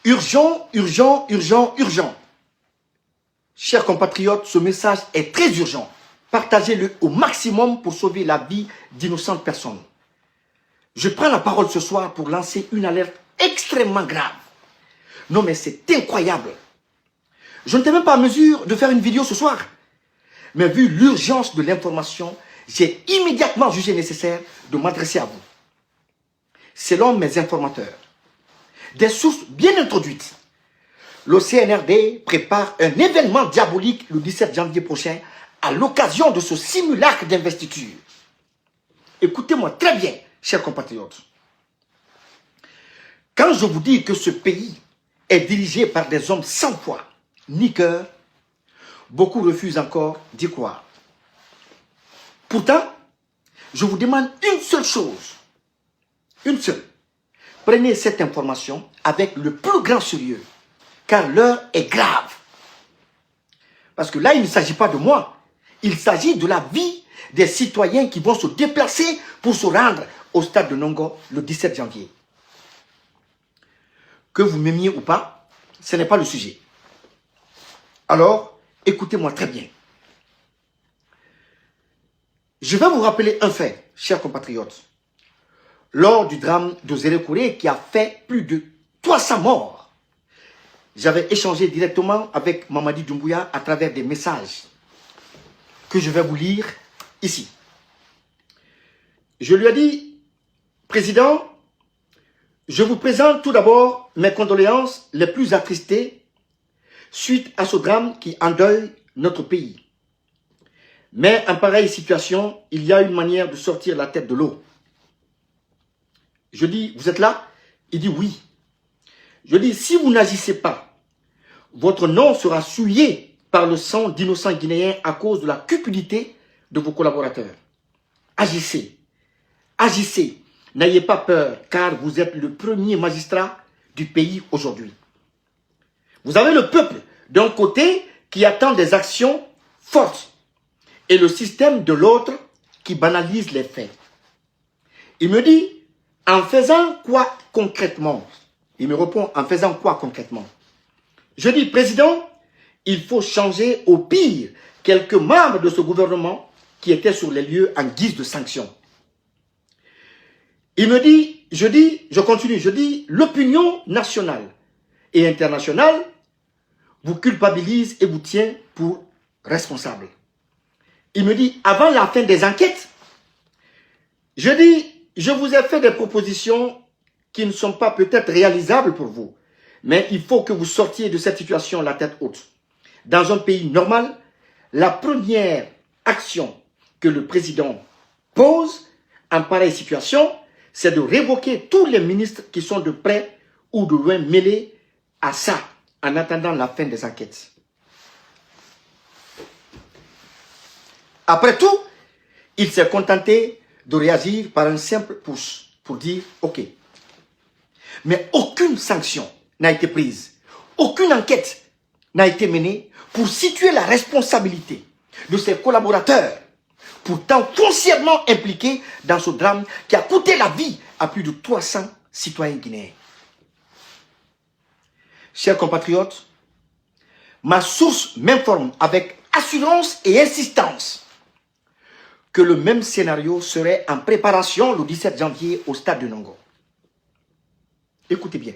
Urgent, urgent, urgent, urgent. Chers compatriotes, ce message est très urgent. Partagez-le au maximum pour sauver la vie d'innocentes personnes. Je prends la parole ce soir pour lancer une alerte extrêmement grave. Non mais c'est incroyable. Je n'étais même pas en mesure de faire une vidéo ce soir. Mais vu l'urgence de l'information, j'ai immédiatement jugé nécessaire de m'adresser à vous. Selon mes informateurs, des sources bien introduites, le CNRD prépare un événement diabolique le 17 janvier prochain à l'occasion de ce simulacre d'investiture. Écoutez-moi très bien, chers compatriotes. Quand je vous dis que ce pays est dirigé par des hommes sans foi ni cœur, beaucoup refusent encore d'y croire. Pourtant, je vous demande une seule chose. Une seule. Prenez cette information avec le plus grand sérieux, car l'heure est grave. Parce que là, il ne s'agit pas de moi. Il s'agit de la vie des citoyens qui vont se déplacer pour se rendre au stade de Nongo le 17 janvier. Que vous m'aimiez ou pas, ce n'est pas le sujet. Alors, écoutez-moi très bien. Je vais vous rappeler un fait, chers compatriotes. Lors du drame de Zérekouré qui a fait plus de 300 morts, j'avais échangé directement avec Mamadi Doumbouya à travers des messages que je vais vous lire ici. Je lui ai dit, Président, je vous présente tout d'abord mes condoléances les plus attristées suite à ce drame qui endeuille notre pays. Mais en pareille situation, il y a une manière de sortir la tête de l'eau. Je dis, vous êtes là? Il dit oui. Je dis, si vous n'agissez pas, votre nom sera souillé par le sang d'innocents Guinéens à cause de la cupidité de vos collaborateurs. Agissez. Agissez. N'ayez pas peur, car vous êtes le premier magistrat du pays aujourd'hui. Vous avez le peuple d'un côté qui attend des actions fortes et le système de l'autre qui banalise les faits. Il me dit, en faisant quoi concrètement? Il me répond, en faisant quoi concrètement? Je dis, Président, il faut changer au pire quelques membres de ce gouvernement qui étaient sur les lieux en guise de sanction. Il me dit, je continue, je dis, l'opinion nationale et internationale vous culpabilise et vous tient pour responsable. Il me dit, avant la fin des enquêtes, je dis, je vous ai fait des propositions qui ne sont pas peut-être réalisables pour vous, mais il faut que vous sortiez de cette situation la tête haute. Dans un pays normal, la première action que le président pose en pareille situation, c'est de révoquer tous les ministres qui sont de près ou de loin mêlés à ça, en attendant la fin des enquêtes. Après tout, il s'est contenté de réagir par un simple pouce pour dire « OK ». Mais aucune sanction n'a été prise, aucune enquête n'a été menée pour situer la responsabilité de ses collaborateurs, pourtant foncièrement impliqués dans ce drame qui a coûté la vie à plus de 300 citoyens guinéens. Chers compatriotes, ma source m'informe avec assurance et insistance que le même scénario serait en préparation le 17 janvier au stade de Nongo. Écoutez bien.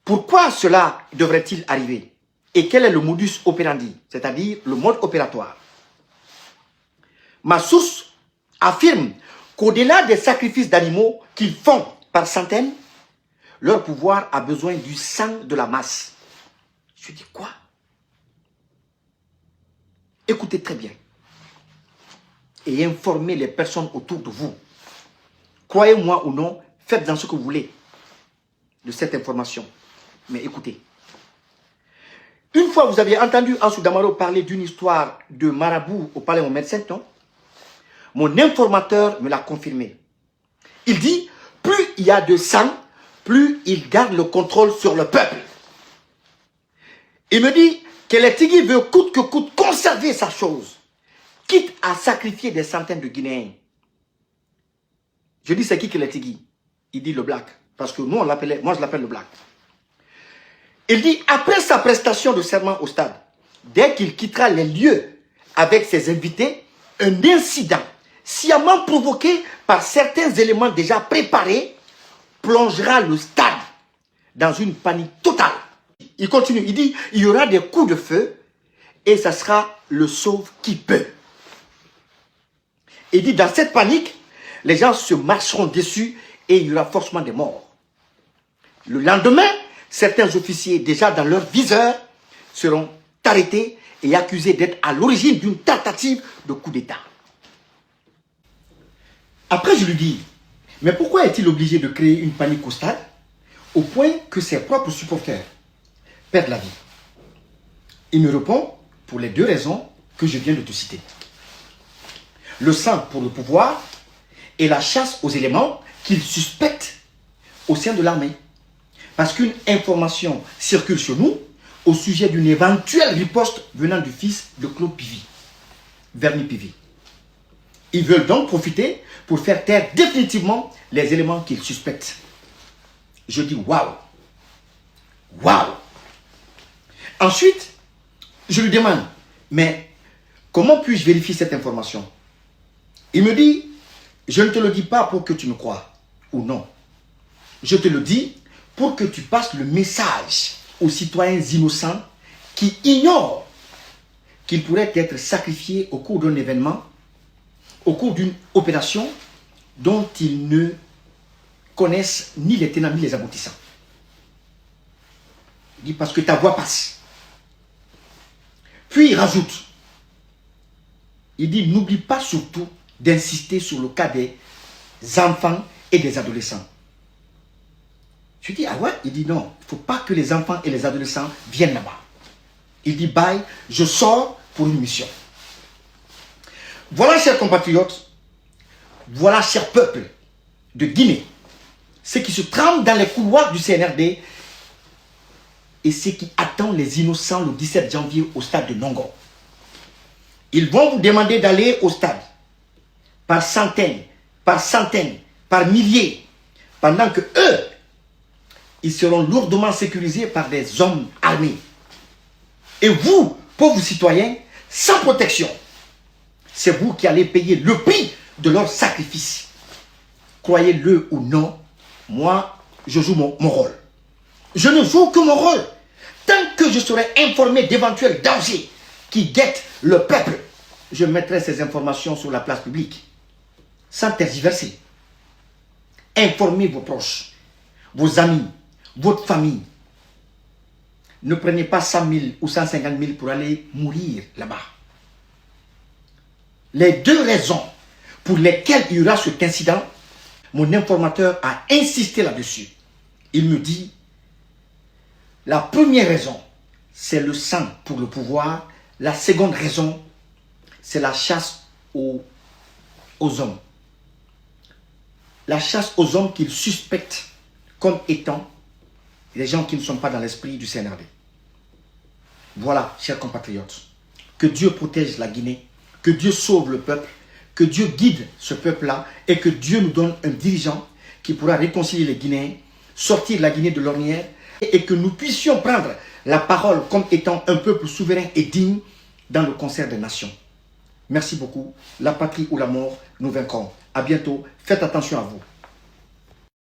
Pourquoi cela devrait-il arriver? Et quel est le modus operandi, c'est-à-dire le mode opératoire? Ma source affirme qu'au-delà des sacrifices d'animaux qu'ils font par centaines, leur pouvoir a besoin du sang de la masse. Je dis quoi? Écoutez très bien. Et informez les personnes autour de vous. Croyez-moi ou non, faites-en ce que vous voulez de cette information. Mais écoutez. Une fois, vous aviez entendu Ansou Damaro parler d'une histoire de marabout au palais au médecin, non? Mon informateur me l'a confirmé. Il dit, plus il y a de sang, plus il garde le contrôle sur le peuple. Il me dit que les Tigui veut coûte que coûte conserver sa chose, quitte à sacrifier des centaines de Guinéens. Je dis, c'est qui que les Tigui? Il dit le black. Parce que nous, on l'appelait, moi je l'appelle le black. Il dit, après sa prestation de serment au stade, dès qu'il quittera les lieux avec ses invités, un incident sciemment provoqué par certains éléments déjà préparés plongera le stade dans une panique totale. Il continue, il dit, il y aura des coups de feu et ça sera le sauve qui peut. Il dit, dans cette panique, les gens se marcheront dessus et il y aura forcément des morts. Le lendemain, certains officiers déjà dans leur viseur seront arrêtés et accusés d'être à l'origine d'une tentative de coup d'État. Après, je lui dis, mais pourquoi est-il obligé de créer une panique au stade au point que ses propres supporters perdent la vie? Il me répond pour les deux raisons que je viens de te citer. Le sang pour le pouvoir et la chasse aux éléments qu'il suspecte au sein de l'armée. Parce qu'une information circule sur nous au sujet d'une éventuelle riposte venant du fils de Claude Pivy, Verny Pivy. Ils veulent donc profiter pour faire taire définitivement les éléments qu'ils suspectent. Je dis waouh, waouh. Ensuite, je lui demande, mais comment puis-je vérifier cette information? Il me dit, je ne te le dis pas pour que tu me crois, ou non. Je te le dis pour que tu passes le message aux citoyens innocents qui ignorent qu'ils pourraient être sacrifiés au cours d'un événement, au cours d'une opération dont ils ne connaissent ni les tenants ni les aboutissants. Il dit parce que ta voix passe. Puis il rajoute, il dit n'oublie pas surtout d'insister sur le cas des enfants et des adolescents. Je dis, ah ouais? Il dit non, il ne faut pas que les enfants et les adolescents viennent là-bas. Il dit, bye, je sors pour une mission. Voilà, chers compatriotes, voilà, chers peuples de Guinée, ce qui se trame dans les couloirs du CNRD et ce qui attend les innocents le 17 janvier au stade de Nongo. Ils vont vous demander d'aller au stade par centaines, par milliers, pendant que eux, ils seront lourdement sécurisés par des hommes armés. Et vous, pauvres citoyens, sans protection, c'est vous qui allez payer le prix de leur sacrifice. Croyez-le ou non, moi, je joue mon rôle. Je ne joue que mon rôle. Tant que je serai informé d'éventuels dangers qui guettent le peuple, je mettrai ces informations sur la place publique, sans tergiverser. Informez vos proches, vos amis, votre famille. Ne prenez pas 100 000 ou 150 000 pour aller mourir là-bas. Les deux raisons pour lesquelles il y aura cet incident, mon informateur a insisté là-dessus. Il me dit, la première raison, c'est le sang pour le pouvoir. La seconde raison, c'est la chasse aux hommes. La chasse aux hommes qu'ils suspectent comme étant les gens qui ne sont pas dans l'esprit du CNRD. Voilà, chers compatriotes, que Dieu protège la Guinée, que Dieu sauve le peuple, que Dieu guide ce peuple-là et que Dieu nous donne un dirigeant qui pourra réconcilier les Guinéens, sortir la Guinée de l'ornière et que nous puissions prendre la parole comme étant un peuple souverain et digne dans le concert des nations. Merci beaucoup. La patrie ou la mort, nous vaincrons. À bientôt. Faites attention à vous.